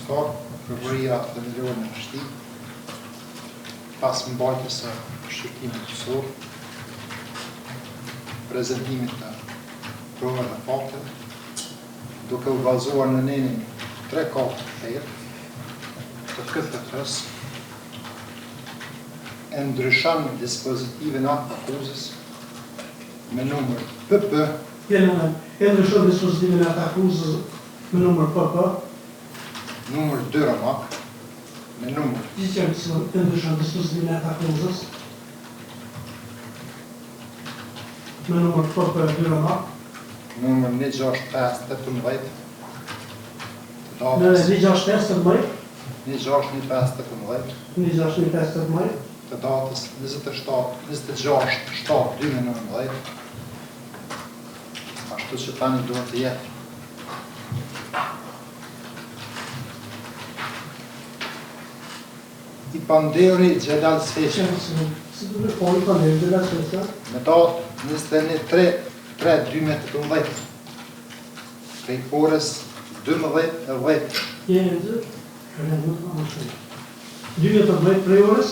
Sot, përvëria të themelore në shti, pas mbajtjes së shqyrtimit mësor, prezentimit të provave dhe fakteve, duke u bazuar në nenin 3-4 thirr të KFF-s, e ndryshon dispozitivin atë akuzës me numër PP. E ndryshon dispozitivin atë akuzës me numër PP. Numër 2 ramak, me numër. Që ndryshon dispozitivin atë akuzës me numër PP 2 ramak. Numër 16518. Në 16518. 16518. Të datës 26/7/2019, ashtu që tani duhet të jetë. I panderi Gjelal Sfeqa. Me datë 21/3/2018, prej orës 12:10. 12 prej orës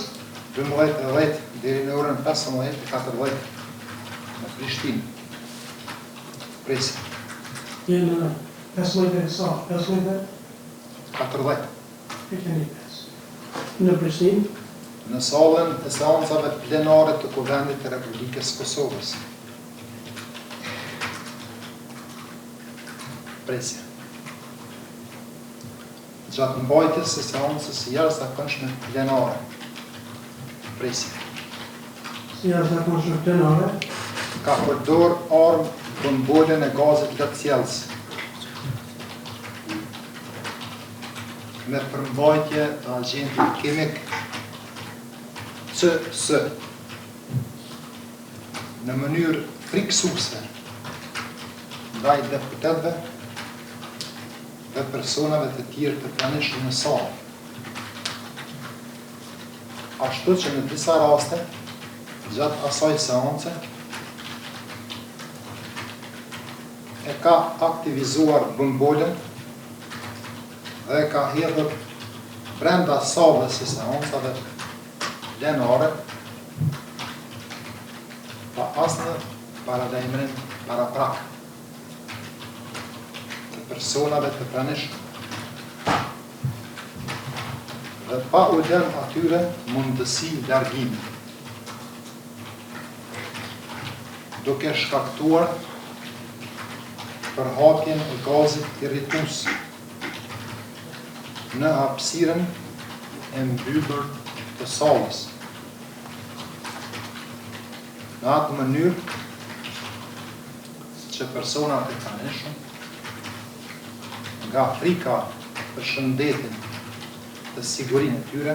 12:10 deri në orën 15:14 në Prishtinë. Presim. 15 sa? 15:40. 40. Në Prishtinë. Në sallën e seancave plenare të Kuvendit të Republikës Kosovës. Presim. Gjatë mbajtjes së seancës së jashtëzakonshme plenare. Presim. Si jashtëzakonshme plenare. Ka përdor armë për mboljen e gazit lehtësjellës. Me përmbajtje të agentit kimik CS në mënyrë friksuese ndaj deputetëve dhe personave të tjerë të pranishëm në sallë. Ashtu që në disa raste, gjatë asaj seance, e ka aktivizuar bëmbolën dhe ka hedhur brenda sallës së seancave plenare pa asnjë paralajmërim paraprak të personave të pranishëm dhe pa u lënë atyre mundësi largimi, duke shkaktuar përhapjen e gazit irritues në hapësirën e mbyllur të sallës. Në atë mënyrë që personat e pranishëm nga frika për shëndetin të sigurinë e tyre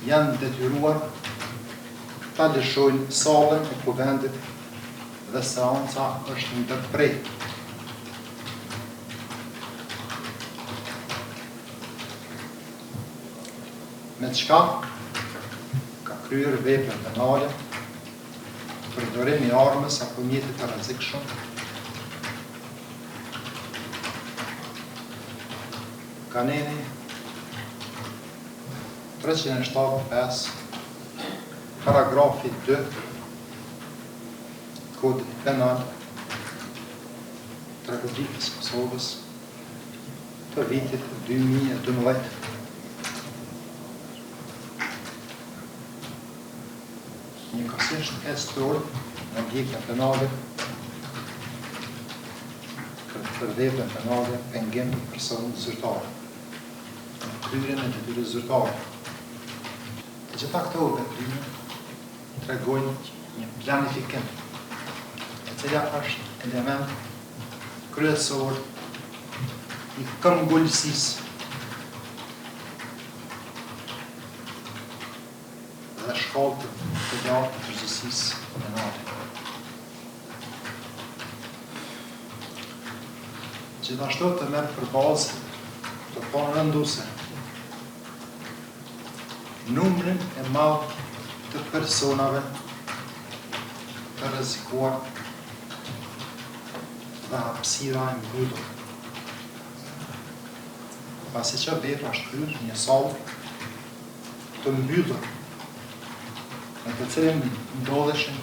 janë detyruar ta lëshojnë sallën e Kuvendit dhe seanca është ndërprerë. Me çka ka kryer vepra penale, përdorim i armës apo mjetit të rrezikshëm, kaneni 375 paragrafi 2 Kodit Penal të Republikës Kosovës të vitit 2012. Njëkohësisht estor në ndjekjen penale për veprën penale pengim të personit zyrtar, në kryerjen e detyrës zyrtare. Të gjitha këto veprime tregojnë një planifikim, e cila është element kryesor i këmbgulësisë dhe shkallë të gjatë të përgjithësisë penale. Gjithashtu të merr për bazë të pararënduese numrin e madh të personave të rrezikuar dhe hapësira e mbyllur. pasi që vepra është kryer një sallë të mbyllur, në të cilën ndodheshin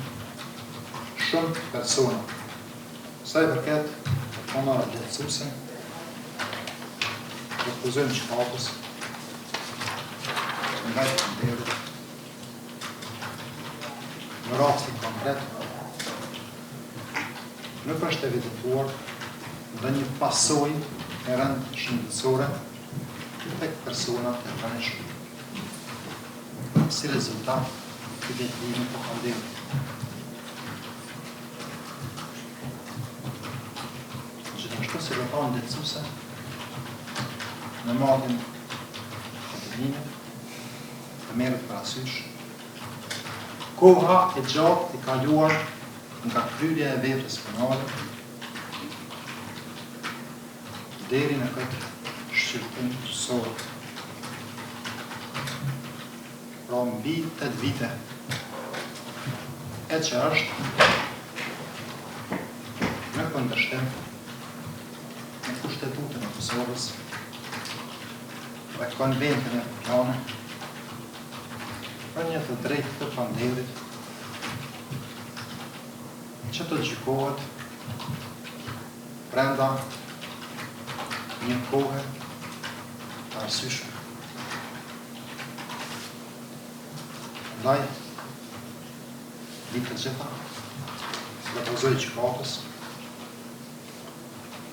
shumë persona. Sa i përket punave lehtësuese, do të pozojmë shkatës, nga i kënderit, në rastin konkret, nuk është evidentuar dhe një pasoj e rëndë shëndetësore tek personat e pranishëm, si rezultat të detrimit të kënderit. Gjithashtu si rëpon lehtësuese, në marrjen e detrimit, të merret parasysh koha e gjatë e kaluar nga kryerja e veprës penale deri në këtë shqyrtim kryesor. Pra mbi 8 vite, e që është në kundërshtim me Kushtetutën e Kosovës dhe Konventin e Evropiane për një të drejtë të panderit që të gjykohet brenda një kohë të arsyeshme. Ndaj, ditë të gjitha, do pozoj gjykatës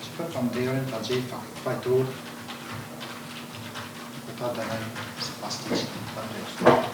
që për panderin të gjejë fajtor për ta dënojë sipas ligjit të panderit.